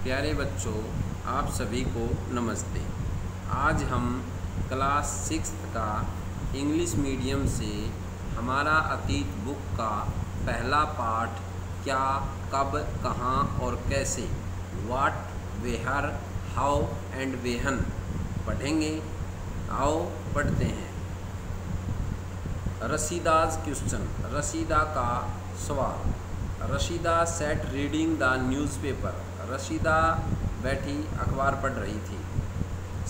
प्यारे बच्चों, आप सभी को नमस्ते। आज हम क्लास 6 का इंग्लिश मीडियम से हमारा अतीत बुक का पहला पाठ क्या, कब, कहाँ और कैसे, what, where, how and when पढ़ेंगे। आओ पढ़ते हैं। रशीदा's क्वेश्चन, रशीदा का सवाल। Rashida sat reading the newspaper. Rashida बैठी अखबार पढ़ रही थी।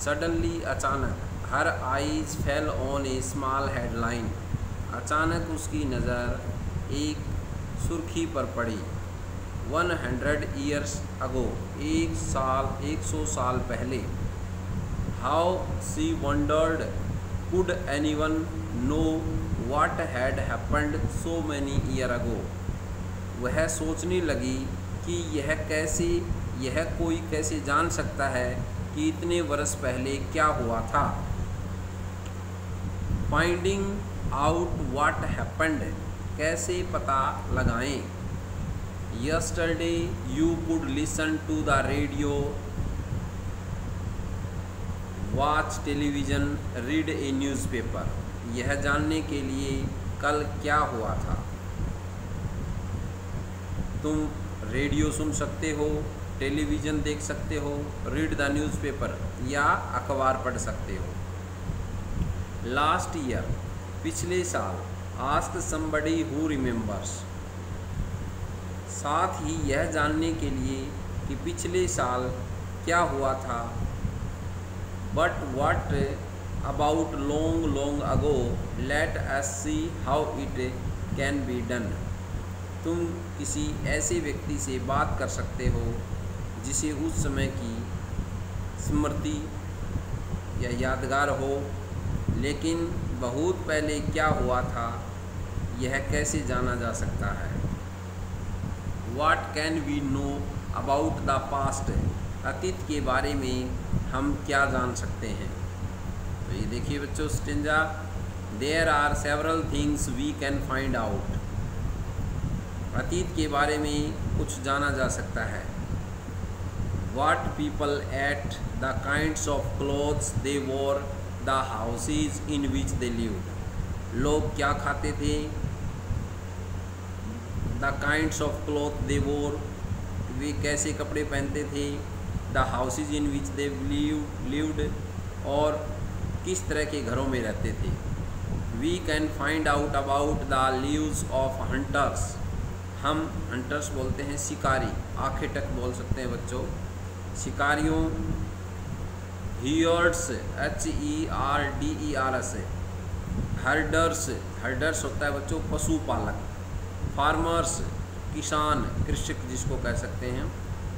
सडनली, अचानक, her eyes fell on a small headline. अचानक उसकी नज़र एक सुर्खी पर पड़ी। 100 years ago, 100 साल पहले। How she wondered, could anyone know what had happened so many year ago. वह सोचने लगी कि यह कोई कैसे जान सकता है कि इतने वर्ष पहले क्या हुआ था। फाइंडिंग आउट व्हाट हैपेंड, कैसे पता लगाएं। Yesterday you could listen to the radio, watch television, read a newspaper. यह जानने के लिए कल क्या हुआ था। तुम रेडियो सुन सकते हो, टेलीविज़न देख सकते हो, रीड द न्यूज़पेपर या अखबार पढ़ सकते हो। लास्ट ईयर, पिछले साल। आस्क समबडी हु रिमेंबर्स, साथ ही यह जानने के लिए कि पिछले साल क्या हुआ था। But what about long long ago, let us see how it can be done. तुम किसी ऐसे व्यक्ति से बात कर सकते हो जिसे उस समय की स्मृति या यादगार हो, लेकिन बहुत पहले क्या हुआ था यह कैसे जाना जा सकता है। What can we know about the past, अतीत के बारे में हम क्या जान सकते हैं। तो ये देखिए बच्चों, stanza, there are several things we can find out. अतीत के बारे में कुछ जाना जा सकता है। What people ate, the kinds of clothes they wore, the houses in which they lived। लोग क्या खाते थे। The kinds of clothes they wore, वे कैसे कपड़े पहनते थे। The houses in which they lived, और किस तरह के घरों में रहते थे। We can find out about the lives of hunters। हम हंटर्स बोलते हैं शिकारी, आखेटक बोल सकते हैं बच्चों, शिकारियों। हियर्ड्स, HERDERS, हर्डर्स, हर्डर्स होता है बच्चों पशुपालक। फार्मर्स, किसान, कृषक जिसको कह सकते हैं।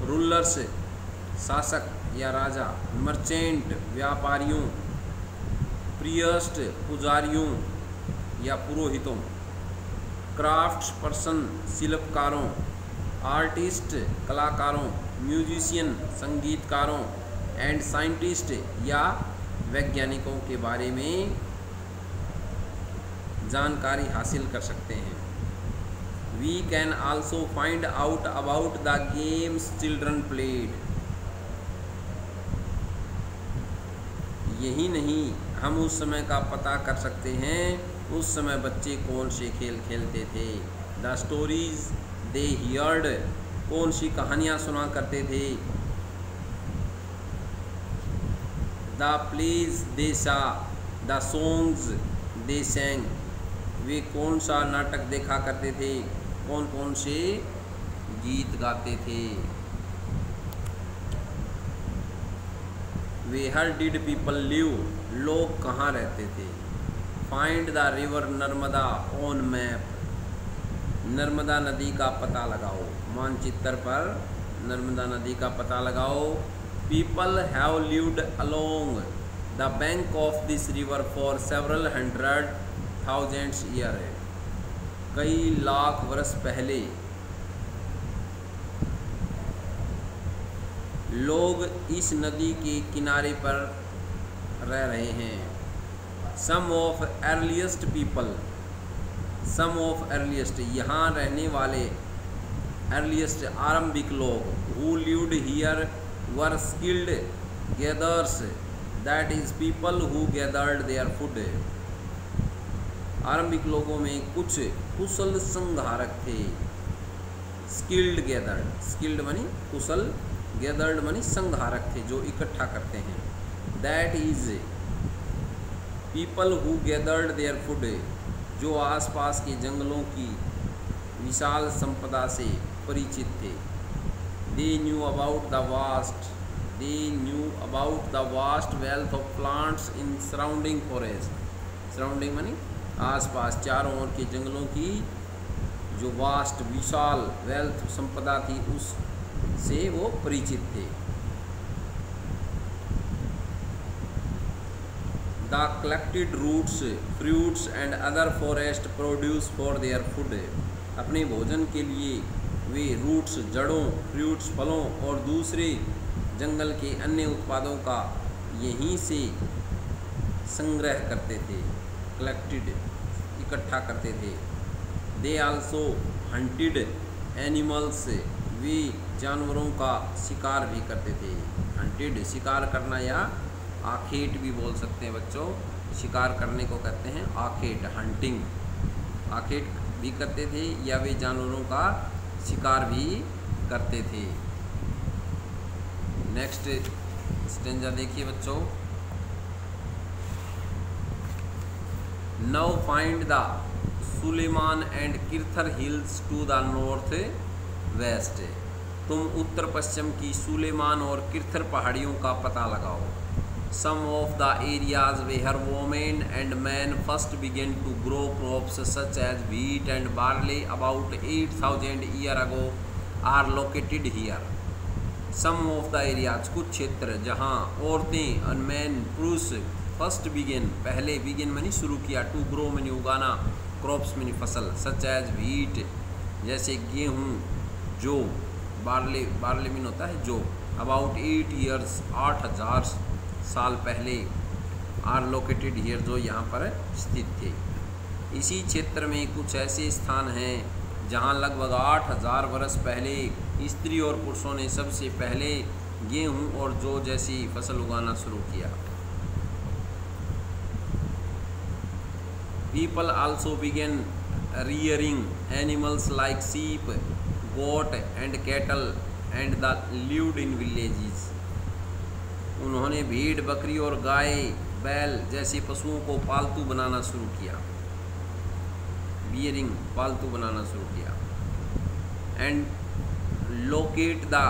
रूलर्स, शासक या राजा। मर्चेंट, व्यापारियों। प्रियस्ट, पुजारियों या पुरोहितों। क्राफ्ट्स पर्सन, शिल्पकारों। आर्टिस्ट, कलाकारों। म्यूजिशियन, संगीतकारों। एंड साइंटिस्ट या वैज्ञानिकों के बारे में जानकारी हासिल कर सकते हैं। We can also find out about the games children played. यही नहीं, हम उस समय का पता कर सकते हैं उस समय बच्चे कौन से खेल खेलते थे। द स्टोरीज दे हियर्ड, कौन सी कहानियाँ सुना करते थे। द प्लेज दे सा, द सॉन्ग्स दे सैंग, वे कौन सा नाटक देखा करते थे, कौन कौन से गीत गाते थे। वेयर डिड पीपल लिव, लोग कहाँ रहते थे। Find the river Narmada on map, Narmada नदी का पता लगाओ, मानचित्र पर नर्मदा नदी का पता लगाओ। People have lived along the bank of this river for several 100,000 year, कई लाख वर्ष पहले लोग इस नदी के किनारे पर रह रहे हैं। Some of earliest people, some of earliest, यहाँ रहने वाले अर्लीस्ट आरंभिक लोग, who lived here were skilled gatherers, that is people who gathered their food. आरंभिक लोगों में कुछ कुशल संहारक थे। स्किल्ड गैदर्ड, स्किल्ड मानी कुशल, गैदर्ड मानी संहारक थे जो इकट्ठा करते हैं। That is people who gathered their food, जो आसपास के जंगलों की विशाल संपदा से परिचित थे। They knew about the vast wealth of plants in surrounding forest. Surrounding मानी आसपास, चारों ओर के जंगलों की जो वास्ट विशाल वेल्थ संपदा थी उससे वो परिचित थे। They collected roots, fruits and other forest produce for their food, अपने भोजन के लिए वे रूट्स, जड़ों, फ्रूट्स, फलों और दूसरे जंगल के अन्य उत्पादों का यहीं से संग्रह करते थे। कलेक्टेड, इकट्ठा करते थे। दे आल्सो हंटेड एनिमल्स, वे जानवरों का शिकार भी करते थे। हंटेड शिकार करना या आखेट भी बोल सकते हैं बच्चों। शिकार करने को कहते हैं आखेट, हंटिंग। आखेट भी करते थे या वे जानवरों का शिकार भी करते थे। नेक्स्ट स्टेंजा देखिए बच्चों। Now find the Sulaiman and Kirthar hills to the north west, तुम उत्तर पश्चिम की सुलेमान और किर्थर पहाड़ियों का पता लगाओ। Some of the areas where women and men first began to grow crops such as wheat and barley about 8,000 years ago are located here. Some of the areas, कुछ क्षेत्र जहाँ औरतें और men, पुरुष first began, पहले begin money शुरू किया, to grow money उगाना, crops मनी फसल, such as wheat जैसे गेहूँ, जौ, barley मीन होता है जौ, about 8 years 8,000 साल पहले, आर लोकेटेड हियर जो यहाँ पर स्थित थे। इसी क्षेत्र में कुछ ऐसे स्थान हैं जहाँ लगभग 8,000 वर्ष पहले स्त्री और पुरुषों ने सबसे पहले गेहूँ और जौ जैसी फसल उगाना शुरू किया। People also began rearing animals like sheep, goat and cattle and they lived in villages, उन्होंने भेड़, बकरी और गाय, बैल जैसे पशुओं को पालतू बनाना शुरू किया। बियरिंग, पालतू बनाना शुरू किया। And locate the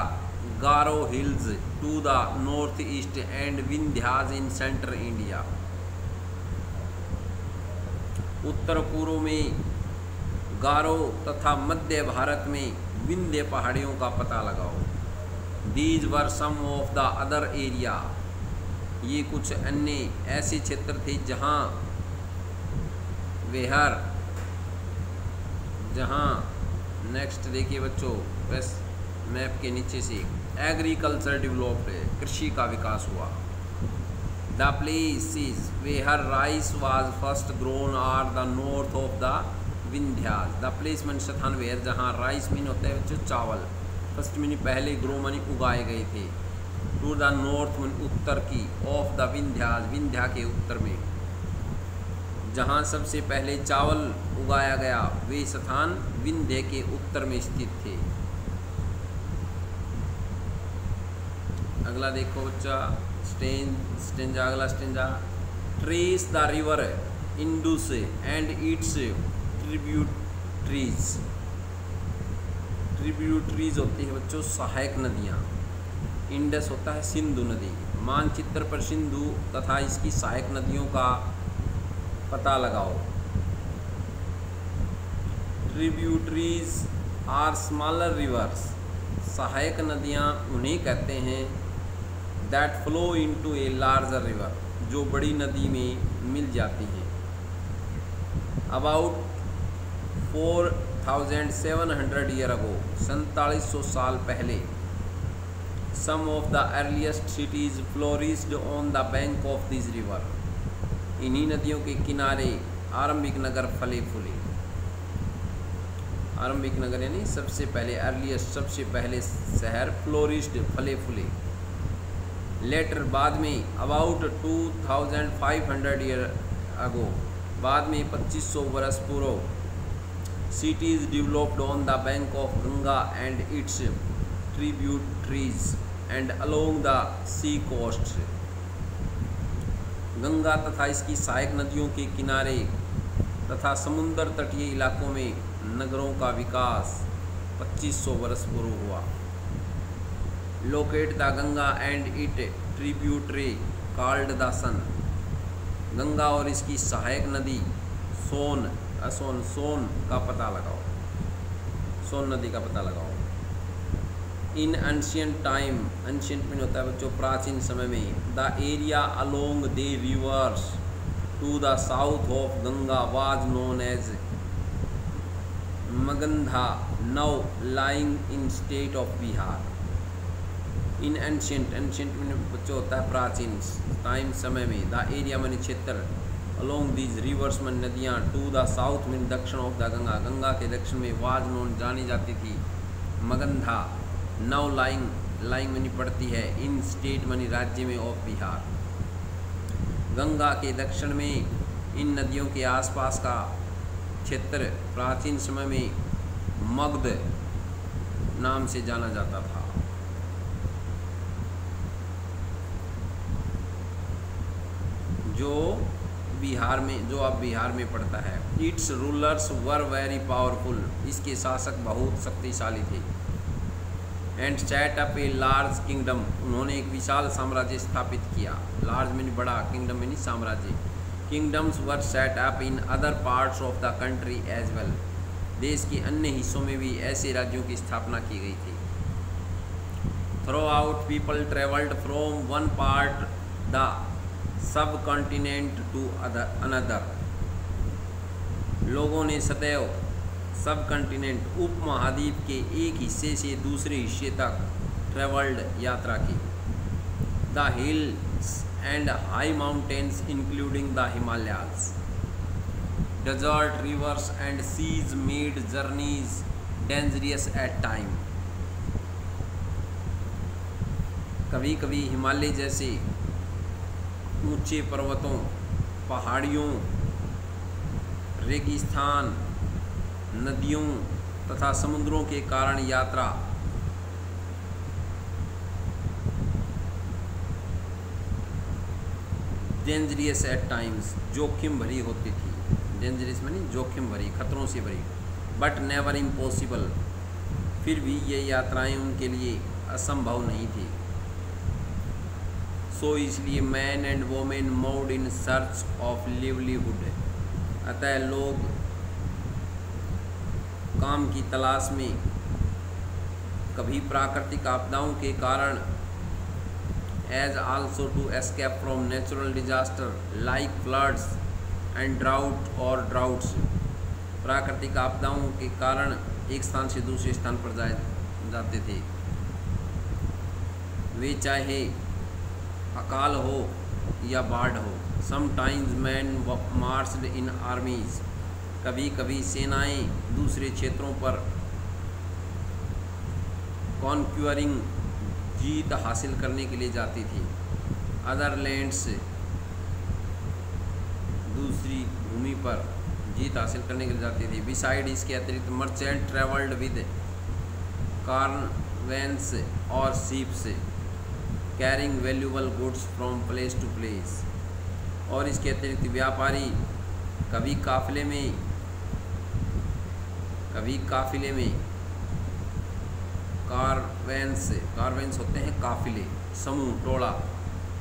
Garo hills to the north east and Vindhyas in central India, उत्तर पूर्व में गारो तथा मध्य भारत में विंध्य पहाड़ियों का पता लगाओ। These were some of the other area, ये कुछ अन्य ऐसे क्षेत्र थे जहाँ वेहर, जहाँ नेक्स्ट देखिए बच्चों वेस्ट मैप के नीचे से एग्रीकल्चर डेवलप्ड, कृषि का विकास हुआ। The places where rice was first grown are the north of the Vindhyas, the place मन स्थान वेहर जहाँ राइस मीन होता है बच्चों चावल, फर्स्ट मनी पहले, ग्रो मनी उगाए गए थे। टू द नॉर्थ मनी उत्तर की, ऑफ द विंध्याज विंध्या के उत्तर में, जहाँ सबसे पहले चावल उगाया गया वे स्थान विंध्य के उत्तर में स्थित थे। अगला देखो बच्चा स्टेंजा, अगला stanza. Trace the river Indus and its tributaries, tributaries होती है बच्चों सहायक नदियाँ। इंडस होता है सिंधु नदी, मानचित्र पर सिंधु तथा इसकी सहायक नदियों का पता लगाओ। ट्रिब्यूटरीज आर स्मॉलर रिवर्स, सहायक नदियाँ उन्हें कहते हैं that flow into a larger river, जो बड़ी नदी में मिल जाती हैं। अबाउट 4,700 ईयर अगो, 4700 साल पहले, some of the earliest cities flourished on the bank of this river, इन्हीं नदियों के किनारे आरंभिक नगर फले फूले। आरंभिक नगर यानी सबसे पहले, अर्लीस्ट सबसे पहले शहर, फ्लोरिस्ड फले फूले। लेटर बाद में, अबाउट 2500 ईयर अगो बाद में 2500 वर्ष पूर्व। Cities developed on the bank of Ganga and its tributaries and along the sea coast. Ganga तथा इसकी सहायक नदियों के किनारे तथा समुद्र तटीय इलाकों में नगरों का विकास 2500 वर्ष पूर्व हुआ। Locate the Ganga and it tributary called the Son. Ganga और इसकी सहायक नदी सोन का पता लगाओ, सोन नदी का पता लगाओ। In ancient time, ancient mean होता है बच्चों प्राचीन समय में, the area along the rivers to the south of Ganga was known as Magadha, now lying in state of Bihar. In ancient, ancient mean बच्चों होता है प्राचीन टाइम समय में, द एरिया मानी क्षेत्र, अलोंग दीज रिवर्स में नदियाँ, टू द साउथ मीन दक्षिण ऑफ द गंगा, गंगा के दक्षिण में, वाज नोन जानी जाती थी, मगंधा, नाउ लाइंग मनी पड़ती है, इन स्टेट मनी राज्य में, ऑफ बिहार। गंगा के दक्षिण में इन नदियों के आसपास का क्षेत्र प्राचीन समय में मगध नाम से जाना जाता था। जो अब बिहार में पड़ता है। Its rulers were very powerful, इसके शासक बहुत शक्तिशाली थे। And set up a large kingdom, उन्होंने एक विशाल साम्राज्य स्थापित किया। लार्ज मीन बड़ा, किंगडम मीन साम्राज्य। Kingdoms were set up in other parts of the country as well, देश के अन्य हिस्सों में भी ऐसे राज्यों की स्थापना की गई थी। Throughout people travelled from one part the subcontinent to another, लोगों ने सदैव सब कॉन्टिनेंट उप महाद्वीप के एक हिस्से से दूसरे हिस्से तक ट्रेवल्ड यात्रा की। The hills and high mountains including the Himalayas, desert, rivers and seas made journeys dangerous at time. कभी कभी हिमालय जैसे ऊंचे पर्वतों, पहाड़ियों, रेगिस्तान, नदियों तथा समुद्रों के कारण यात्रा डेंजरियस एट टाइम्स, जोखिम भरी होती थी। डेंजरियस मानी जोखिम भरी, खतरों से भरी। बट नेवर इम्पॉसिबल, फिर भी ये यात्राएं उनके लिए असंभव नहीं थी। सो इसलिए man and women moved in search of livelihood, अतः लोग काम की तलाश में, कभी प्राकृतिक आपदाओं के कारण, as also to escape from natural disaster like floods and drought और ड्राउट्स, प्राकृतिक आपदाओं के कारण एक स्थान से दूसरे स्थान पर जाते थे। वे चाहे अकाल हो या बाढ़ हो। समटाइम्स मैन मार्च्ड इन आर्मीज, कभी कभी सेनाएं दूसरे क्षेत्रों पर कॉन्क्यूरिंग, जीत हासिल करने के लिए जाती थी। अदर लैंड्स, दूसरी भूमि पर जीत हासिल करने के लिए जाती थी। बिसाइड, इसके अतिरिक्त मर्चेंट ट्रेवल्ड विद कारवेंस और ships carrying valuable goods from place to place, और इसके अतिरिक्त व्यापारी कभी काफिले में कारवेंस होते हैं काफिले, समूह, टोला,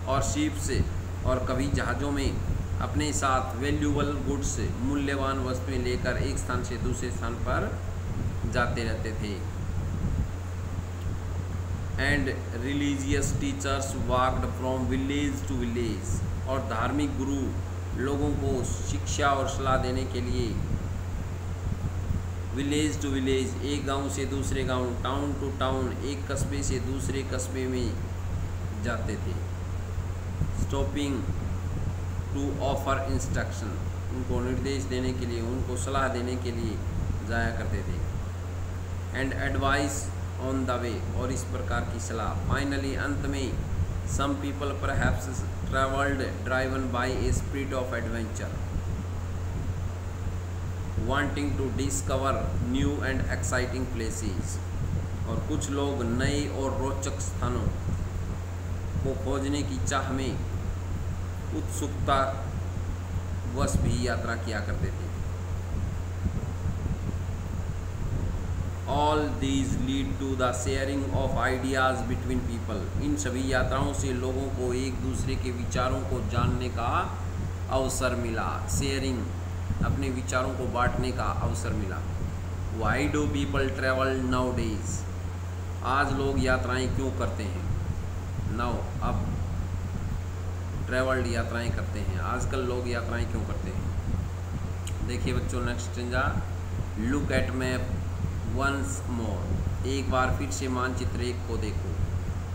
और शिप से, और कभी जहाज़ों में अपने साथ वैल्यूबल गुड्स, मूल्यवान वस्तुएं लेकर एक स्थान से दूसरे स्थान पर जाते रहते थे। And religious teachers walked from village to village, और धार्मिक गुरु लोगों को शिक्षा और सलाह देने के लिए विलेज टू विलेज, एक गांव से दूसरे गांव, टाउन टू टाउन, एक कस्बे से दूसरे कस्बे में जाते थे। स्टॉपिंग टू ऑफर इंस्ट्रक्शन, उनको निर्देश देने के लिए, उनको सलाह देने के लिए जाया करते थे। And advice on the way, और इस प्रकार की सलाह। फाइनली अंत में some people perhaps travelled driven by a spirit of adventure wanting to discover new and exciting places, और कुछ लोग नए और रोचक स्थानों को खोजने की चाह में उत्सुकता वश भी यात्रा किया करते थे। All these lead to the sharing of ideas between people, इन सभी यात्राओं से लोगों को एक दूसरे के विचारों को जानने का अवसर मिला। शेयरिंग, अपने विचारों को बांटने का अवसर मिला। Why do people travel now days, आज लोग यात्राएं क्यों करते हैं। नाउ, अब ट्रेवल्ड यात्राएं करते हैं, आजकल लोग यात्राएं क्यों करते हैं। देखिए बच्चों, next stanza, look at map once more, एक बार फिर से मानचित्र एक को देखो।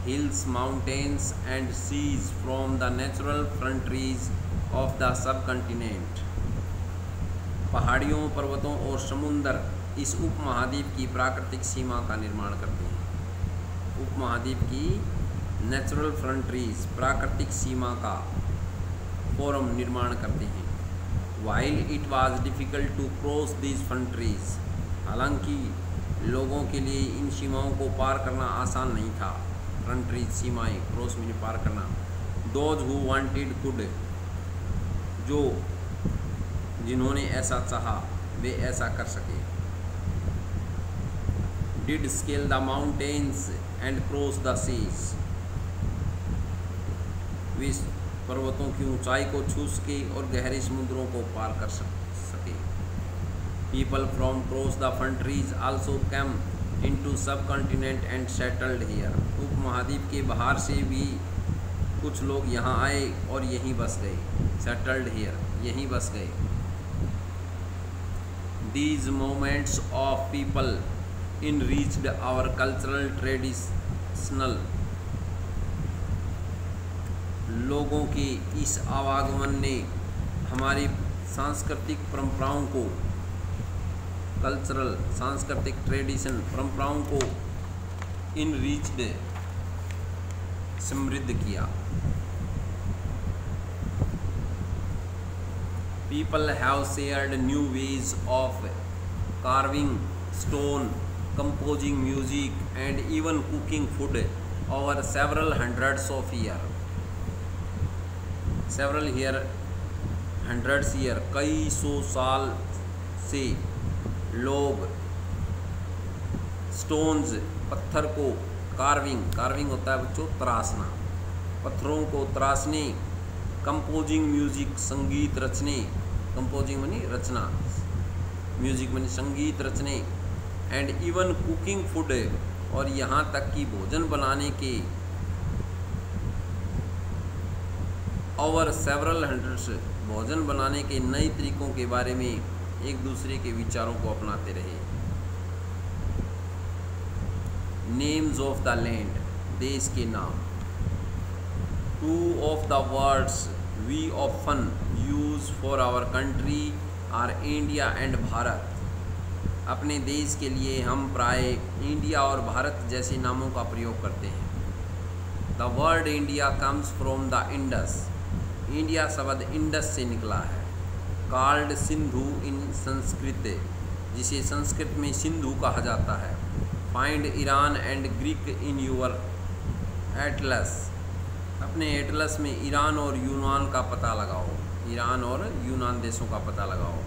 Hills, mountains and seas from the natural frontiers of the subcontinent, पहाड़ियों, पर्वतों और समुंदर इस उपमहाद्वीप की प्राकृतिक सीमा का निर्माण करते हैं। उपमहाद्वीप की नेचुरल फ्रंटरीज, प्राकृतिक सीमा का फोरम निर्माण करते हैं। While it was difficult to cross these frontiers, हालांकि लोगों के लिए इन सीमाओं को पार करना आसान नहीं था। फ्रंटरीज, सीमाएं, क्रॉस में पार करना। दोज हु वांटेड कुड, जो जिन्होंने ऐसा चाहा वे ऐसा कर सके। Did scale the mountains and cross the seas, वे पर्वतों की ऊंचाई को छू सके और गहरे समुद्रों को पार कर सके। People from cross the frontiers also came into subcontinent and settled here, उपमहाद्वीप के बाहर से भी कुछ लोग यहाँ आए और यहीं बस गए। सेटल्ड हियर, यहीं बस गए। These movements of people enriched our cultural traditional, लोगों के इस आवागमन ने हमारी सांस्कृतिक परंपराओं को, कल्चरल, सांस्कृतिक ट्रेडिशन, परंपराओं को इनरिच्ड, समृद्ध किया। People have shared new ways of carving stone, composing music and even cooking food over several hundreds of years. Several year, hundreds year, कई सौ साल से लोग स्टोन्स, पत्थर को, कार्विंग होता है बच्चों तराशना, पत्थरों को तराशने, कंपोजिंग म्यूजिक, संगीत रचने, कंपोजिंग मनी रचना, म्यूजिक मनी संगीत रचने, एंड इवन कुकिंग फूड, और यहाँ तक कि भोजन बनाने के ओवर सेवरल हंड्रेड्स, भोजन बनाने के नए तरीकों के बारे में एक दूसरे के विचारों को अपनाते रहे। नेम्स ऑफ द लैंड, देश के नाम। Two of the words we often use for our country are India and Bharat, अपने देश के लिए हम प्राय इंडिया और भारत जैसे नामों का प्रयोग करते हैं। The word India comes from the Indus, India शब्द इंडस से निकला है। Called सिंधु in संस्कृत, जिसे संस्कृत में सिंधु कहा जाता है। Find Iran and Greek in your atlas, अपने एटलस में ईरान और यूनान का पता लगाओ, ईरान और यूनान देशों का पता लगाओ।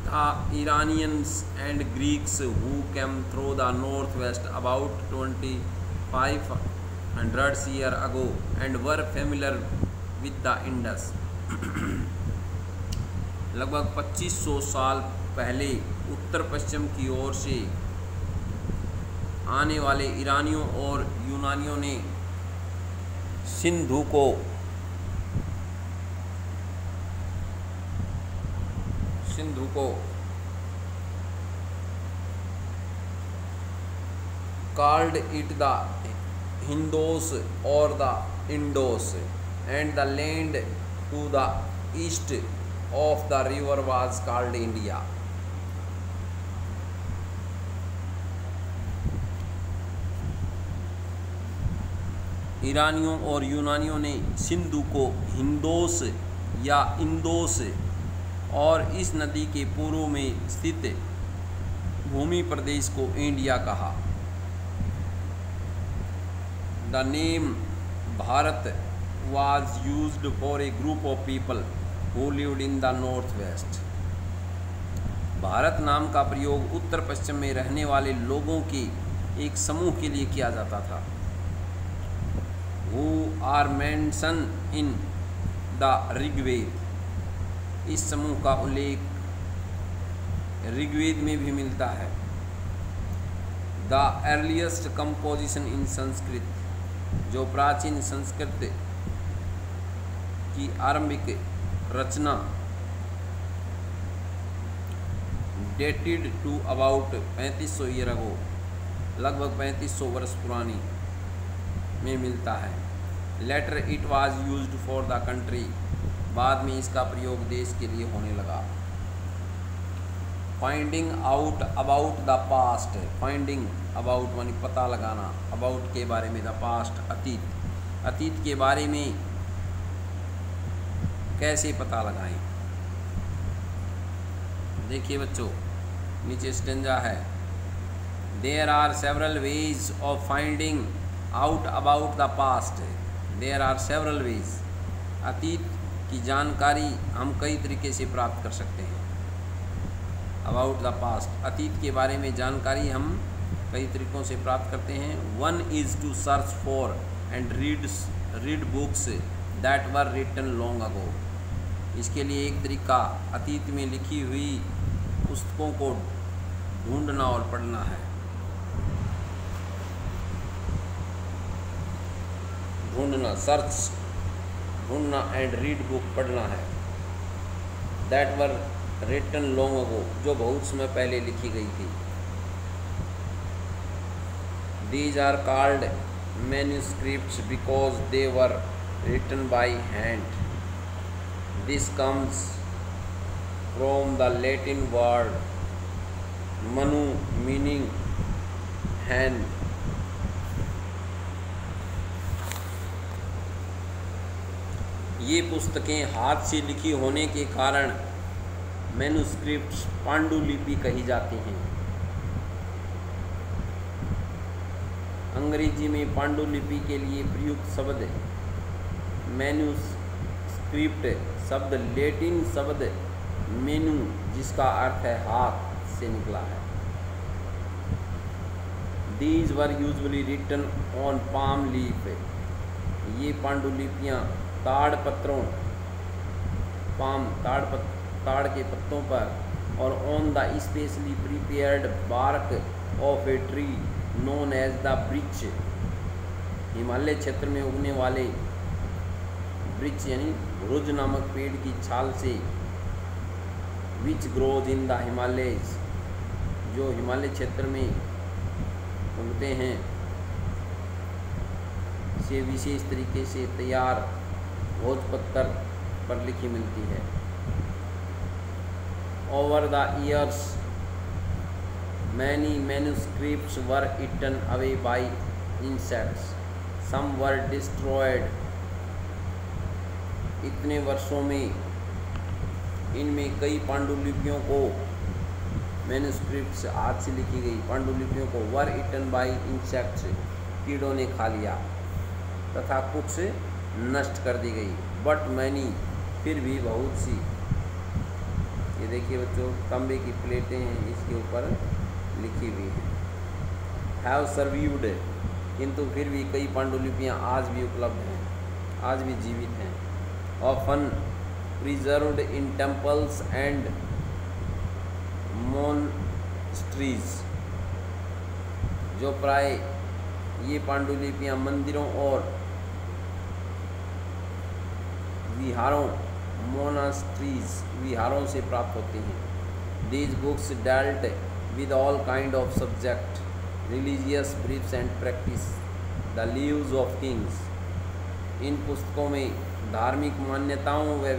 The Iranians and Greeks who came through the north waste about 2500 year ago and were familiar with the Indus, लगभग 2500 साल पहले उत्तर पश्चिम की ओर से आने वाले ईरानियों और यूनानियों ने सिंधु को called it the Hindos or the Indos, and the land to the east of the river was called India. ईरानियों और यूनानियों ने सिंधु को हिंदोस या इंदोस और इस नदी के पूर्व में स्थित भूमि प्रदेश को इंडिया कहा। The name Bharat was used for a group of people who lived in the northwest। Bharat नाम का प्रयोग उत्तर पश्चिम में रहने वाले लोगों के एक समूह के लिए किया जाता था। Who are mentioned in the Rigveda. इस समूह का उल्लेख ऋग्वेद में भी मिलता है। The earliest composition in Sanskrit, जो प्राचीन संस्कृत की आरंभिक रचना dated to about 3500 year ago, लगभग 3500 वर्ष पुरानी में मिलता है। Later it was used for the country, बाद में इसका प्रयोग देश के लिए होने लगा। Finding out about the past, finding about मानी पता लगाना, अबाउट के बारे में, द पास्ट अतीत, अतीत के बारे में कैसे पता लगाएं। देखिए बच्चों, नीचे स्टेंजा है, there are several ways of finding out about the past. There are several ways, अतीत की जानकारी हम कई तरीके से प्राप्त कर सकते हैं। अबाउट द पास्ट, अतीत के बारे में जानकारी हम कई तरीकों से प्राप्त करते हैं। One is to search for and read books that were written long ago. इसके लिए एक तरीका अतीत में लिखी हुई पुस्तकों को ढूंढना और पढ़ना है। ढूंढना, सर्च, ढूंढना, एंड रीड बुक, पढ़ना है। That were written long ago, जो बहुत समय पहले लिखी गई थी। These are called manuscripts because they were written by hand. This comes from the Latin word manu, meaning hand। ये पुस्तकें हाथ से लिखी होने के कारण मैन्युस्क्रिप्ट्स, पांडुलिपि कही जाती हैं। अंग्रेजी में पांडुलिपि के लिए प्रयुक्त शब्द मैन्युस्क्रिप्ट शब्द लैटिन शब्द मेनू, जिसका अर्थ है हाथ, से निकला है। These were usually written on palm leaf. ये पांडुलिपियाँ ताड़ पत्रों, पाम ताड़ के पत्तों पर, और on the specially prepared bark of a tree known as the birch. Himalaya क्षेत्र में उगने वाले वृक्ष यानी रुज नामक पेड़ की छाल से, which grows in the Himalayas, जो हिमालय क्षेत्र में उगते हैं, से विशेष तरीके से तैयार भोजपत्र पर लिखी मिलती है। Over the years many manuscripts were eaten away by insects, some were destroyed. इतने वर्षों में इनमें कई पांडुलिपियों को, मैन्युस्क्रिप्ट्स हाथ से लिखी गई पांडुलिपियों को, वर इटन बाई इंसेक्ट्स, कीड़ों ने खा लिया, तथा कुछ नष्ट कर दी गई। बट मैनी, फिर भी बहुत सी। ये देखिए बच्चों, तांबे की प्लेटें हैं, इसके ऊपर लिखी हुई हैं। हैव सर्वाइव्ड, किंतु फिर भी कई पांडुलिपियाँ आज भी उपलब्ध हैं, आज भी जीवित हैं। often preserved in temples and monasteries, जो प्राय ये पांडुलिपियाँ मंदिरों और विहारों, मोनास्ट्रीज, विहारों से प्राप्त होती हैं। These books dealt with all kind of subject, religious beliefs and practice, the lives of kings। इन पुस्तकों में धार्मिक मान्यताओं व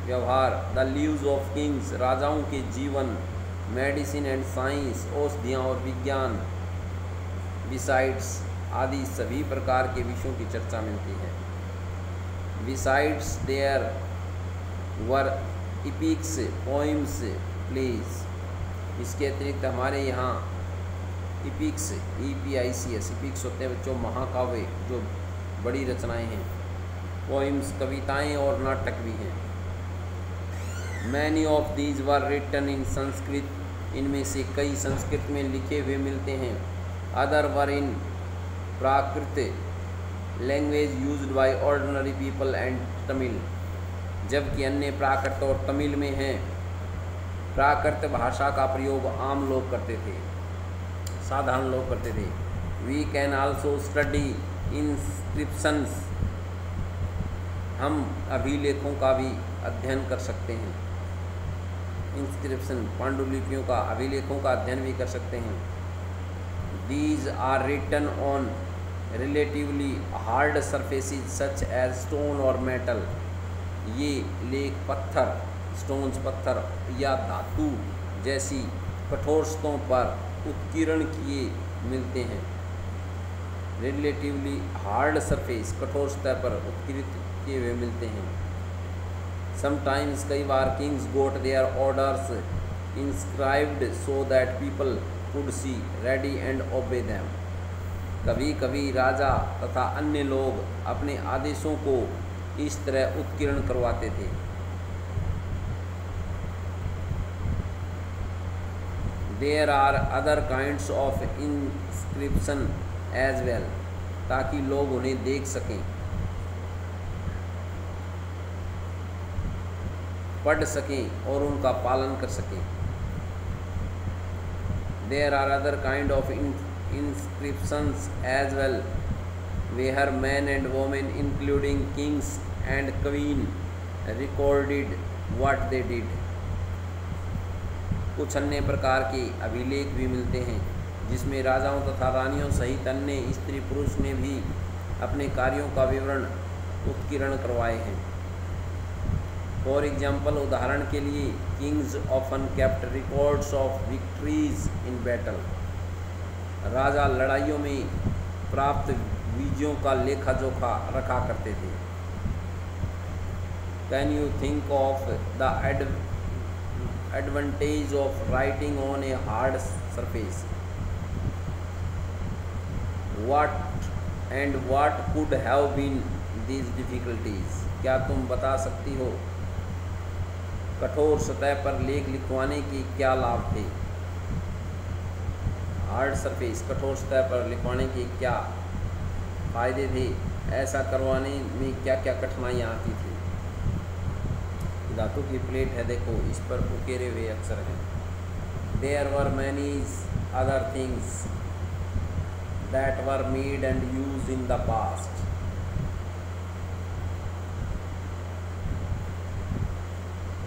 व्यवहार, द लीव्स ऑफ किंग्स, राजाओं के जीवन, मेडिसिन एंड साइंस, औषधियाँ और विज्ञान, बिसाइड्स आदि सभी प्रकार के विषयों की चर्चा मिलती है। Besides there were epics, poems, plays. इसके अतिरिक्त हमारे यहाँ इपिक्स, EPICS, इपिक्स होते हैं बच्चों महाकाव्य, जो बड़ी रचनाएं हैं। पोइम्स कविताएं और नाटक भी हैं। Many of these were written in Sanskrit, इनमें से कई संस्कृत में लिखे हुए मिलते हैं। Other were in Prakrit language used by ordinary people and Tamil, जबकि अन्य प्राकृत और तमिल में हैं। प्राकृत भाषा का प्रयोग आम लोग करते थे, साधारण लोग करते थे। We can also study inscriptions, हम अभिलेखों का भी अध्ययन कर सकते हैं। इंस्क्रिप्शन पांडुलिपियों का, अभिलेखों का अध्ययन भी कर सकते हैं। These are written on relatively hard surfaces such as stone और मेटल, ये लेख पत्थर, स्टोन्स पत्थर या धातु जैसी कठोर सतहों पर उत्कीर्ण किए मिलते हैं। रिलेटिवली हार्ड सरफेस, कठोर सतह पर उत्कीर्णित किए हुए मिलते हैं। समटाइम्स, कई बार, kings got their orders inscribed so that people could see, read and obey them. कभी कभी राजा तथा अन्य लोग अपने आदेशों को इस तरह उत्कीर्ण करवाते थे। There are other kinds of inscription as well, ताकि लोग उन्हें देख सकें, पढ़ सकें और उनका पालन कर सकें। There are other kind of inscriptions as well, where men and women including kings and queen recorded what they did। कुछ अन्य प्रकार के अभिलेख भी मिलते हैं जिसमें राजाओं तथा रानियों सहित अन्य स्त्री पुरुष ने भी अपने कार्यों का विवरण उत्कीर्ण करवाए हैं। फॉर एग्जाम्पल, उदाहरण के लिए, kings often kept records of victories in battle, राजा लड़ाइयों में प्राप्त विजयों का लेखा जोखा रखा करते थे। Can you think of the advantage of writing on a hard surface, what could have been these difficulties? क्या तुम बता सकती हो कठोर सतह पर लेख लिखवाने के क्या लाभ थे? हार्ड सरफेस, कठोर सतह पर लिखवाने के क्या फायदे थे? ऐसा करवाने में क्या क्या कठिनाइयाँ आती थी? धातु की प्लेट है, देखो इस पर उकेरे हुए अक्षर हैं। There were many other things that were made and used in the past।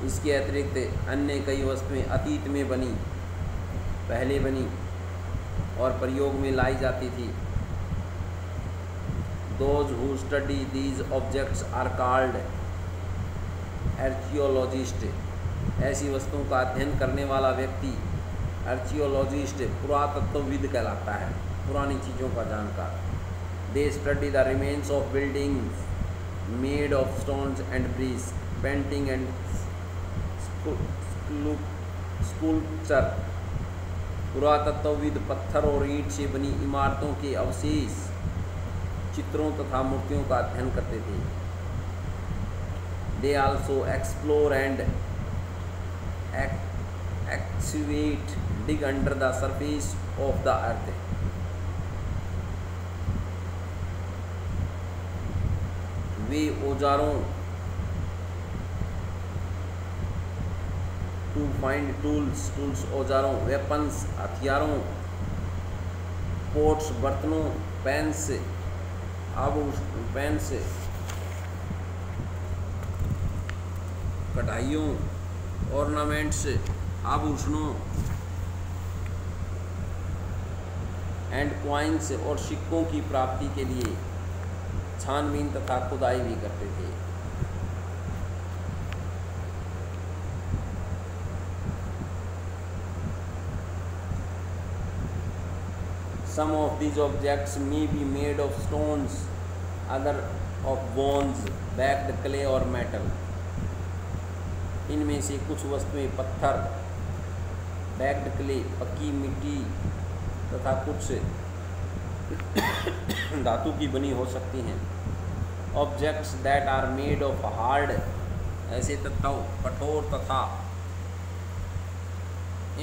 इसके अतिरिक्त अन्य कई वस्तुएं अतीत में बनी, पहले बनी और प्रयोग में लाई जाती थी। Those who study these objects are called archaeologists। ऐसी वस्तुओं का अध्ययन करने वाला व्यक्ति आर्कियोलॉजिस्ट, पुरातत्वविद कहलाता है, पुरानी चीज़ों का जानकार। They study the remains of buildings made of stones and bricks, painting and sculpture. पुरातत्वविद पत्थर और ईंट से बनी इमारतों के अवशेष, चित्रों तथा मूर्तियों का अध्ययन करते थे। They also explore and excavate, dig under the surface of the earth. वे औजारों टू फाइंड टूल्स औजारों, वेपन्स हथियारों, पोट्स बर्तनों, पेन्स कढ़ाइयों, ऑर्नामेंट्स आभूषणों, एंड कॉइन्स और सिक्कों की प्राप्ति के लिए छानबीन तथा खुदाई भी करते थे। Some of these objects may be made of stones, other of bones, baked clay or metal. इनमें से कुछ वस्तुएं पत्थर, baked clay पक्की मिट्टी तथा कुछ धातु की बनी हो सकती हैं. Objects that are made of hard, ऐसे तत्व कठोर तथा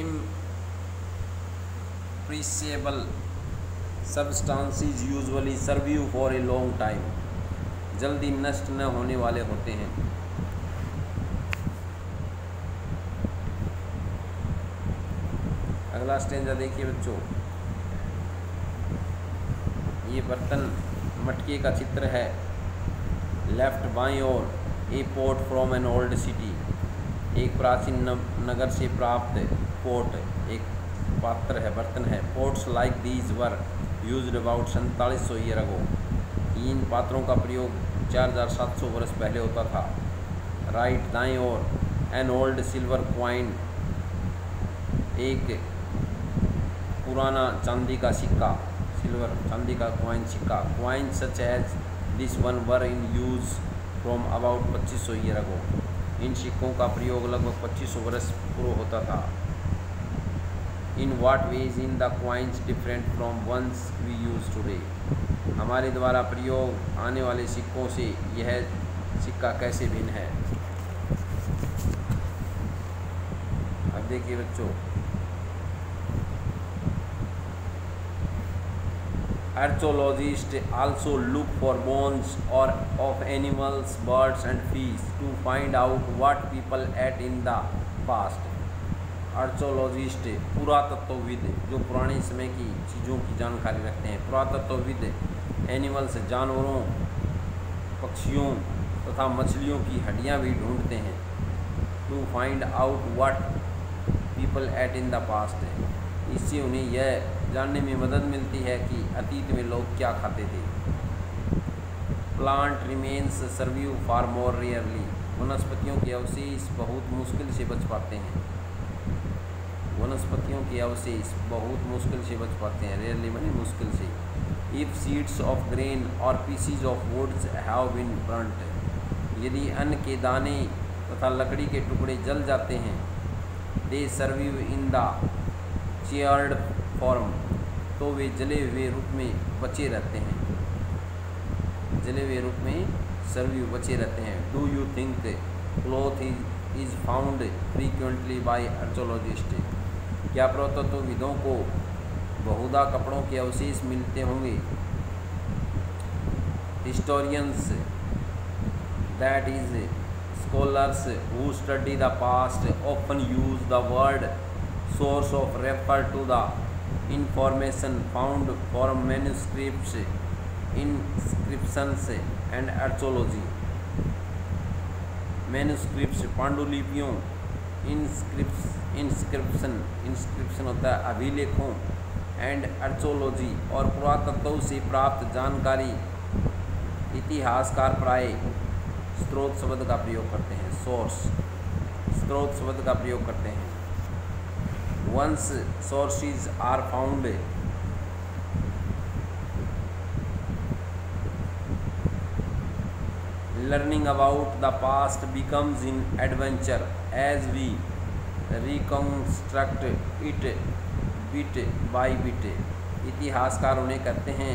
imperishable substances usually serve you for a long time, जल्दी नष्ट न होने वाले होते हैं. अगला स्टेंजा देखिए बच्चों. ये बर्तन मटके का चित्र है. लेफ्ट बाईं ओर a pot from an old city, एक प्राचीन नगर से प्राप्त पोर्ट, एक पात्र है, बर्तन है. Pots like these were used about 4700 year ago, इन पात्रों का प्रयोग 4700 वर्ष पहले होता था. राइट दाएं ओर एन ओल्ड सिल्वर क्वाइन, एक पुराना चांदी का सिक्का, सिल्वर चांदी का क्वाइन सिक्का. Coin such as this one were in use from about 2500 year ago, इन सिक्कों का प्रयोग लगभग 2500 वर्ष पूर्व होता था. In what ways in the coins different from ones we use today, हमारे द्वारा प्रयोग आने वाले सिक्कों से यह सिक्का कैसे भिन्न है. अब देखिए बच्चों. Archaeologists also look for bones or of animals, birds and fish to find out what people ate in the past. आर्चोलॉजिस्ट पुरातत्वविद जो पुराने समय की चीज़ों की जानकारी रखते हैं. पुरातत्वविद एनिमल्स जानवरों, पक्षियों तथा मछलियों की हड्डियां भी ढूंढते हैं. To find out what people ate in the past, इससे उन्हें यह जानने में मदद मिलती है कि अतीत में लोग क्या खाते थे. प्लांट रिमेन्स सर्वाइव फार मोर रेयरली, वनस्पतियों के अवशेष बहुत मुश्किल से बच पाते हैं. वनस्पतियों के अवशेष बहुत मुश्किल से बच पाते हैं. रेयरली माने मुश्किल से. इफ़ सीड्स ऑफ ग्रेन और pieces of woods have been burnt, यदि अन्न के दाने तथा लकड़ी के टुकड़े जल जाते हैं. दे survive in the chaired form, तो वे जले हुए रूप में बचे रहते हैं. जले हुए रूप में सर्वाइव बचे रहते हैं. Do you think cloth is found frequently by archaeologist, क्या पुरातत्वविदों को बहुधा कपड़ों के अवशेष मिलते होंगे. Historians that is scholars who study the past often use the word source of refer to the information found from manuscripts, inscriptions and archaeology. manuscripts पांडुलिपियों, inscription होता है अभिलेखों, and archaeology और पुरातत्व से प्राप्त जानकारी. इतिहासकार प्राय स्रोत शब्द का प्रयोग करते हैं. सोर्स, स्रोत शब्द का प्रयोग करते हैं. Once sources are found, learning about the past becomes an adventure as we reconstruct it bit by bit. इतिहासकार उन्हें कहते हैं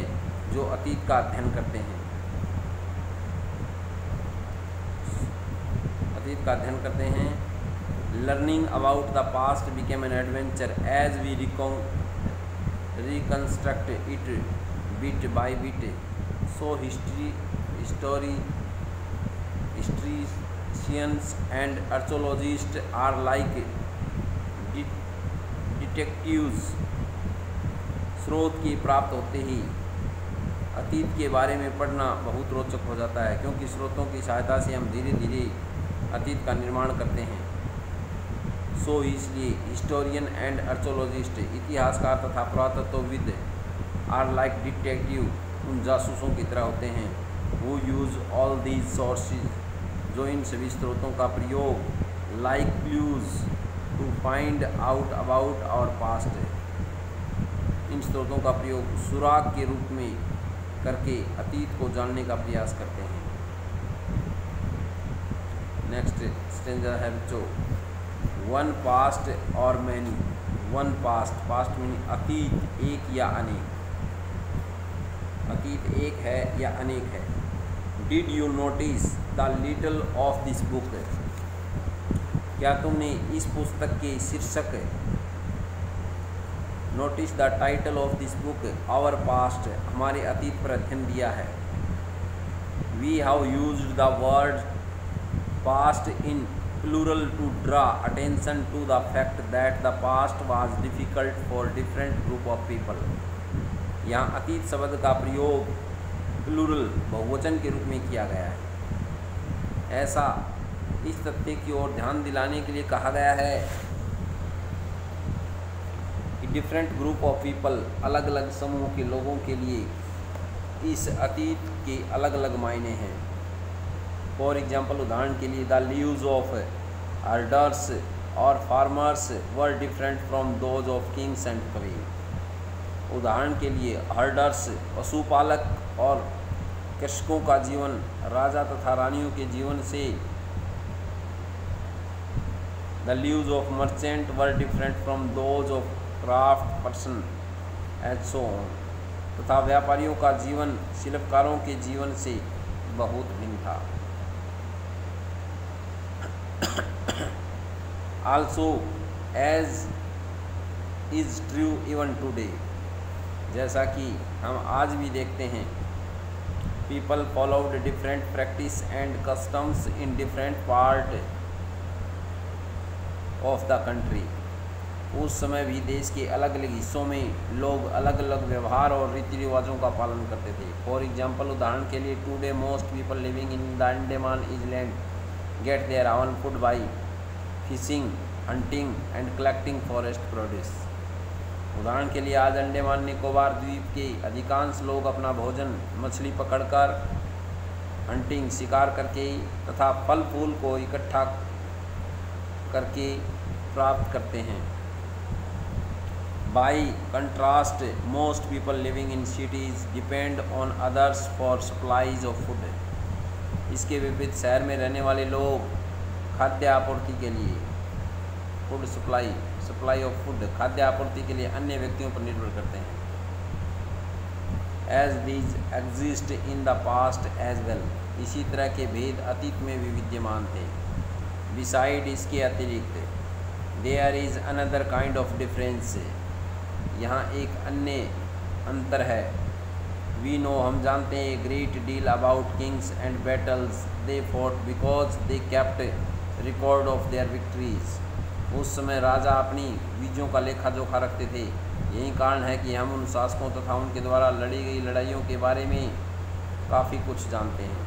जो अतीत का अध्ययन करते हैं. अतीत का अध्ययन करते हैं. Learning about the past became an adventure as we reconstruct it bit by bit. So historians and archaeologists are like detectives. स्रोत की प्राप्त होते ही अतीत के बारे में पढ़ना बहुत रोचक हो जाता है, क्योंकि स्रोतों की सहायता से हम धीरे धीरे अतीत का निर्माण करते हैं. सो इसलिए हिस्टोरियन एंड आर्चोलॉजिस्ट इतिहासकार तथा पुरातत्वविद आर लाइक डिटेक्टिव, उन जासूसों की तरह होते हैं. वो यूज़ ऑल दीज सोर्सेज, जो इन सभी स्रोतों का प्रयोग like clues to find out about our past, इन स्रोतों का प्रयोग सुराग के रूप में करके अतीत को जानने का प्रयास करते हैं। नेक्स्ट स्टेंजा है बच्चों, वन पास्ट और many. One past, past meaning अतीत, एक या अनेक, अतीत एक है या अनेक है। Did you notice the little of this book, क्या तुमने इस पुस्तक के शीर्षक, notice the title of this book our past, हमारे अतीत पर अध्ययन दिया है। We have used the word past in plural to draw attention to the fact that the past was difficult for different group of people. यहाँ अतीत शब्द का प्रयोग प्लूरल बहुवचन के रूप में किया गया है। ऐसा इस तथ्य की ओर ध्यान दिलाने के लिए कहा गया है कि डिफरेंट ग्रुप ऑफ पीपल, अलग अलग समूह के लोगों के लिए इस अतीत के अलग अलग मायने हैं। फॉर एग्जाम्पल, उदाहरण के लिए, द लीव्स ऑफ हर्डर्स और farmers were different from those of Kings and queen. उदाहरण के लिए, हर्डर्स पशुपालक और कृषकों का जीवन राजा तथा रानियों के जीवन से, the leaves of merchant were different from those of craft person and so on. तथा व्यापारियों का जीवन शिल्पकारों के जीवन से बहुत भिन्न था। Also, as is true even today, जैसा कि हम आज भी देखते हैं, people followed different practice and customs in different part of the country। उस समय भी देश के अलग अलग हिस्सों में लोग अलग अलग व्यवहार और रीति रिवाजों का पालन करते थे। फॉर एग्जाम्पल, उदाहरण के लिए, today most people living in the Andaman island get their own food by fishing, hunting and collecting forest produce. उदाहरण के लिए, आज अंडमान निकोबार द्वीप के अधिकांश लोग अपना भोजन मछली पकड़कर, हंटिंग शिकार करके तथा फल फूल को इकट्ठा करके प्राप्त करते हैं। By contrast, most people living in cities depend on others for supplies of food. इसके विपरीत शहर में रहने वाले लोग खाद्य आपूर्ति के लिए, food supply, supply of food, खाद्य आपूर्ति के लिए अन्य व्यक्तियों पर निर्भर करते हैं। As these exist in the past as well, इसी तरह के भेद अतीत में भी विद्यमान थे। बिसाइड, इसके अतिरिक्त, there is another kind of difference, यहाँ एक अन्य अंतर है। वी नो, हम जानते हैं, a great deal about Kings and battles they fought because they kept record of there victories. उस समय राजा अपनी विजयों का लेखा जोखा रखते थे। यही कारण है कि हम उन शासकों तथा उनके द्वारा लड़ी गई लड़ाइयों के बारे में काफ़ी कुछ जानते हैं।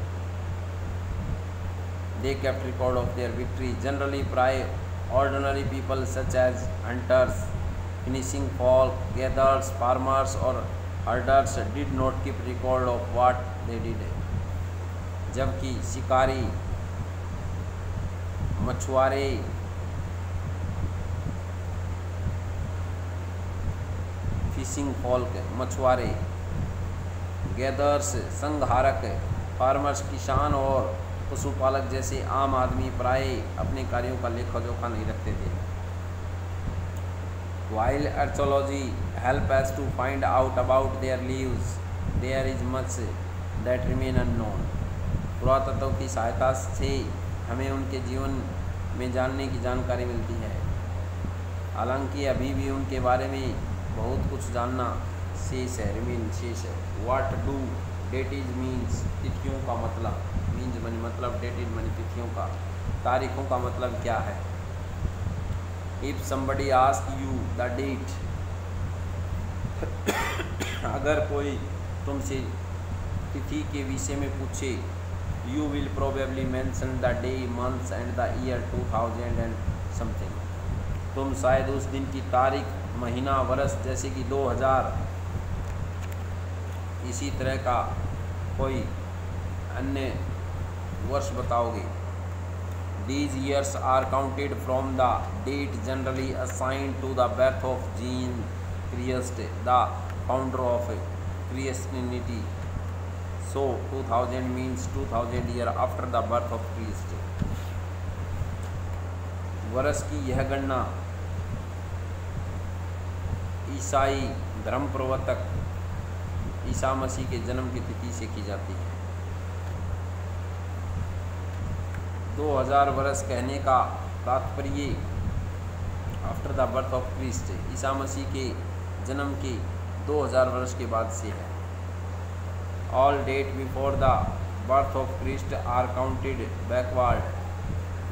They kept record of their victory generally प्राय ordinary people such as hunters, fishing folk, gatherers, farmers और herders did not keep record of what they did. जबकि शिकारी, मछुआरे, फिशिंग फॉल्क मछुआरे, गैदर्स संघारक, फार्मर्स किसान और पशुपालक जैसे आम आदमी प्राय अपने कार्यों का लेखा जोखा नहीं रखते थे। While archaeology help us to find out about their lives, there is much that remain unknown। पुरातत्व की सहायता से हमें उनके जीवन में जानने की जानकारी मिलती है, हालांकि अभी भी उनके बारे में बहुत कुछ जानना शेष है, रिमेन शेष है। व्हाट डू डेटेज मीन्स, तिथियों का मतलब, मीन्स मनी मतलब, डेटेड मनी तिथियों का, तारीखों का मतलब क्या है। If somebody ask you the date, अगर कोई तुमसे तिथि के विषय में पूछे, you will probably mention the day, months and the year 2000 and something. तुम शायद उस दिन की तारीख, महीना, वर्ष जैसे कि 2000 इसी तरह का कोई अन्य वर्ष बताओगे। These years are counted from the date generally assigned to the birth of Christ, the founder of Christianity. So 2000 means 2000 year after the birth of Christ. वर्ष की यह गणना ईसाई धर्म प्रवर्तक ईसा मसीह के जन्म की तिथि से की जाती है। 2000 वर्ष कहने का तात्पर्य after the birth of Christ, ईसा मसीह के जन्म के 2000 वर्ष के बाद से है। All date before the birth of Christ are counted backward.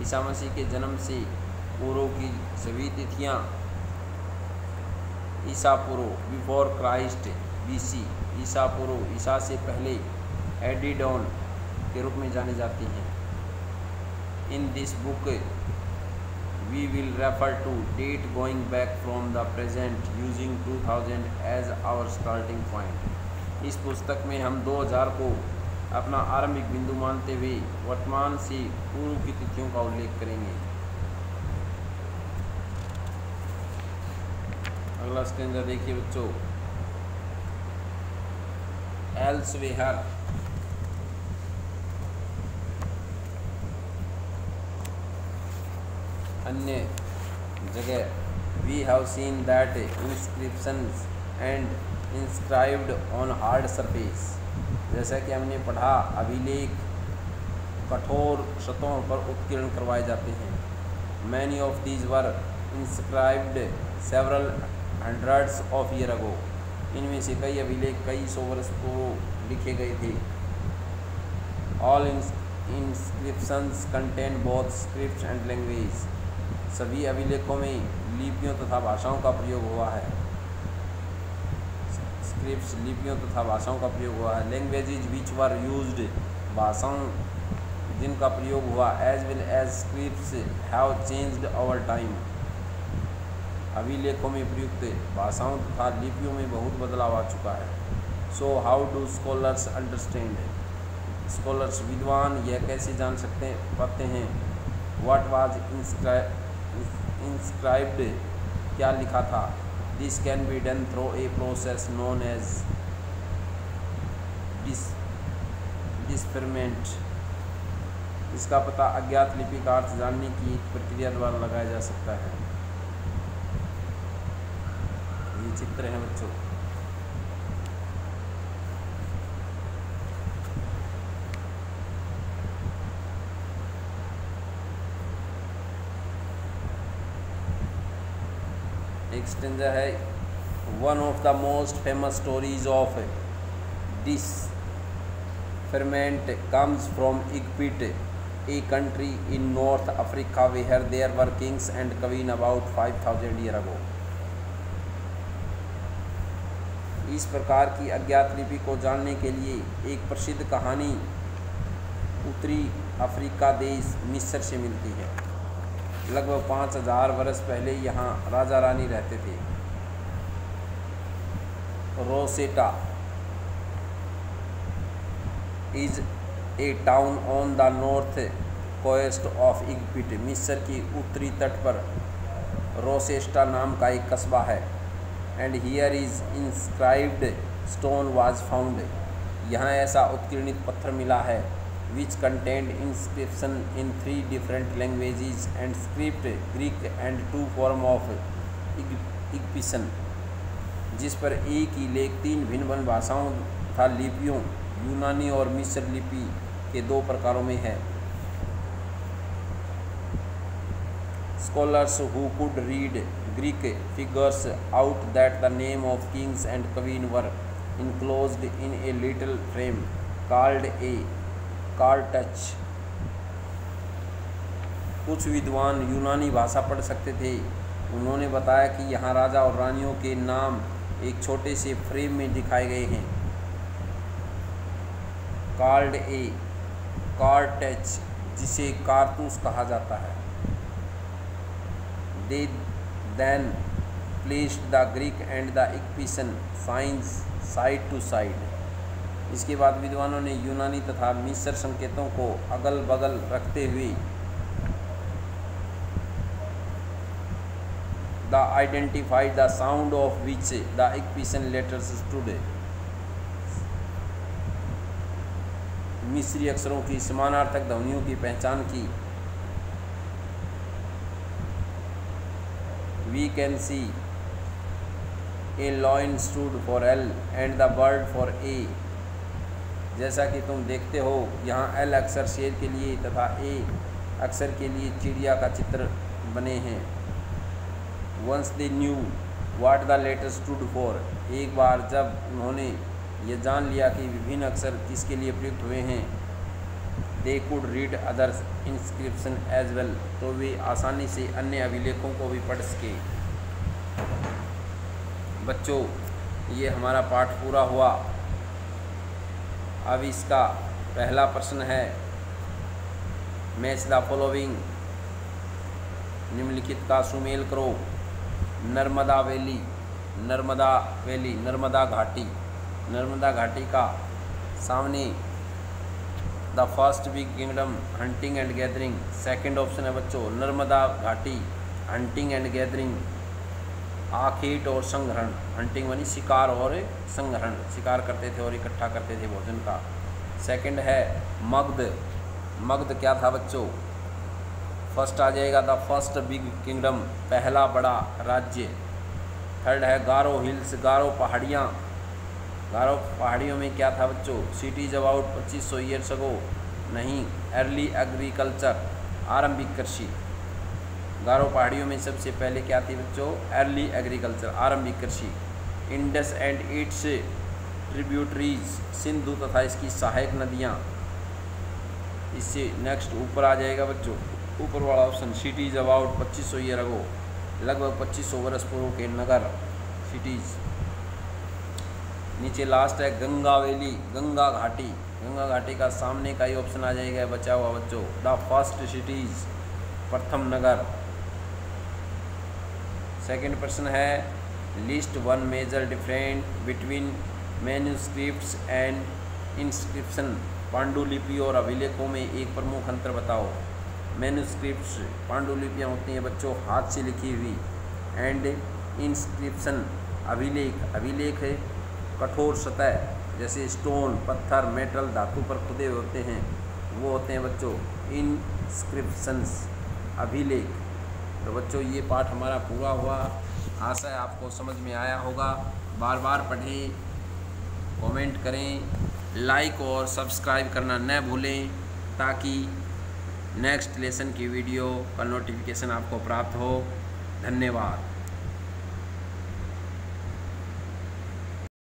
ईसा मसीह के जन्म से पूर्व की सभी तिथियां ईसा पूर्व बिफोर क्राइस्ट बीसी, ईसा पूर्व ईसा से पहले एडिडॉन के रूप में जानी जाती हैं। In this book we will refer to date going back from the present using 2000 as our starting point. इस पुस्तक में हम 2000 को अपना आरंभिक बिंदु मानते हुए वर्तमान से पूर्व की तिथियों का उल्लेख करेंगे। अगला स्टेंजा देखिए बच्चों, एल्सवेयर अन्य जगह। We have seen that inscriptions and inscribed on hard surface. जैसा कि हमने पढ़ा, अभिलेख कठोर सतहों पर उत्कीर्ण करवाए जाते हैं। Many of these were inscribed several hundreds of year ago. इनमें से कई अभिलेख कई सौ वर्ष पूर्व लिखे गए थे। All inscriptions contain both script and language. सभी अभिलेखों में लिपियों तथा भाषाओं का प्रयोग हुआ है। स्क्रिप्ट्स लिपियों तथा भाषाओं का प्रयोग हुआ है। लैंग्वेजेज विच वर यूज्ड, भाषाओं जिनका प्रयोग हुआ, as well as scripts have changed over time. अभिलेखों में प्रयुक्त भाषाओं तथा लिपियों में बहुत बदलाव आ चुका है। So how do scholars understand, scholars विद्वान यह कैसे जान पाते हैं। व्हाट वाज इंस्क्राइब्ड, क्या लिखा था। This can be done through a process known as decipherment. इसका पता अज्ञात लिपि का अर्थ जानने की एक प्रक्रिया द्वारा लगाया जा सकता है। ये चित्र है बच्चों। एक स्टेंजा है, one of the most famous stories of decipherment comes from Egypt, a country in north Africa where there were kings and queen about 5000 year ago. इस प्रकार की अज्ञात लिपि को जानने के लिए एक प्रसिद्ध कहानी उत्तरी अफ्रीका देश मिस्र से मिलती है। लगभग 5000 वर्ष पहले यहाँ राजा रानी रहते थे। Rosetta is a town on the north coast of Egypt. मिस्र की उत्तरी तट पर रोसेस्टा नाम का एक कस्बा है। And here is inscribed stone was found. यहाँ ऐसा उत्कीर्णित पत्थर मिला है। Which contained inscription in 3 different languages and script, Greek and 2 form of Egyptian. जिस पर एक ही लेख 3 भिन्न भिन्न भाषाओं तथा लिपियों, यूनानी और मिस्र लिपि के 2 प्रकारों में है। Scholars who could read Greek figures out that the name of kings and queen were enclosed in a little frame called a cartouche। कुछ विद्वान यूनानी भाषा पढ़ सकते थे। उन्होंने बताया कि यहाँ राजा और रानियों के नाम एक छोटे से फ्रेम में दिखाए गए हैं। called a cartouche, जिसे कारतूस कहा जाता है। They then placed the Greek and the Egyptian signs side to side। इसके बाद विद्वानों ने यूनानी तथा मिस्र संकेतों को अगल बगल रखते हुए the identified the sound of which the equation letters today. मिस्री अक्षरों की समानार्थक ध्वनियों की पहचान की। We can see a lion stood for L and the bird for A. जैसा कि तुम देखते हो यहाँ एल अक्षर शेर के लिए तथा ए अक्षर के लिए चिड़िया का चित्र बने हैं। Once they knew what the letter stood for. एक बार जब उन्होंने ये जान लिया कि विभिन्न अक्षर किसके लिए प्रयुक्त हुए हैं, they could read others inscription as well, तो वे आसानी से अन्य अभिलेखों को भी पढ़ सके। बच्चों, ये हमारा पाठ पूरा हुआ। अब इसका पहला प्रश्न है, मैच द फॉलोइंग, निम्नलिखित का सुमेल करो। नर्मदा वैली, नर्मदा वैली, नर्मदा घाटी, नर्मदा घाटी का सामने the first big kingdom, hunting and gathering. Second option है बच्चों नर्मदा घाटी, हंटिंग एंड गैदरिंग। आखेट और संग्रहण, हंटिंग बनी शिकार और संग्रहण, शिकार करते थे और इकट्ठा करते थे भोजन का। सेकंड है मगध, मगध क्या था बच्चों? फर्स्ट आ जाएगा द फर्स्ट बिग किंगडम, पहला बड़ा राज्य। थर्ड है गारो हिल्स, गारो पहाड़ियाँ, गारो पहाड़ियों में क्या था बच्चों? सिटीज अबाउट 2500 ईयर्स अगो, नहीं। अर्ली एग्रीकल्चर, आरंभिक कृषि। गारो पहाड़ियों में सबसे पहले क्या थी बच्चों? अर्ली एग्रीकल्चर, आरंभिक कृषि। Indus and its tributaries, Sindhu तथा इसकी सहायक नदियाँ। इससे नेक्स्ट ऊपर आ जाएगा बच्चों, ऊपर वाला option cities about 2500 year ago, लगभग 2500 वर्ष पूर्व के नगर, सिटीज। नीचे लास्ट है गंगा वैली, गंगा घाटी, गंगा घाटी का सामने का ही ऑप्शन आ जाएगा बचा हुआ बच्चों, द फर्स्ट सिटीज, प्रथम नगर। सेकंड प्रश्न है list one major different between manuscripts and inscription, पांडुलिपि और अभिलेखों में एक प्रमुख अंतर बताओ। मैन्यूस्क्रिप्ट्स पांडुलिपियाँ होती हैं बच्चों हाथ से लिखी हुई, एंड इंस्क्रिप्शन अभिलेख, अभिलेख है कठोर सतह जैसे स्टोन, पत्थर, मेटल, धातु पर खुदे होते हैं, वो होते हैं बच्चों इंस्क्रिप्शंस, अभिलेख। तो बच्चों ये पाठ हमारा पूरा हुआ, आशा है आपको समझ में आया होगा। बार बार पढ़ें, कमेंट करें, लाइक और सब्सक्राइब करना न भूलें ताकि नेक्स्ट लेसन की वीडियो का नोटिफिकेशन आपको प्राप्त हो। धन्यवाद।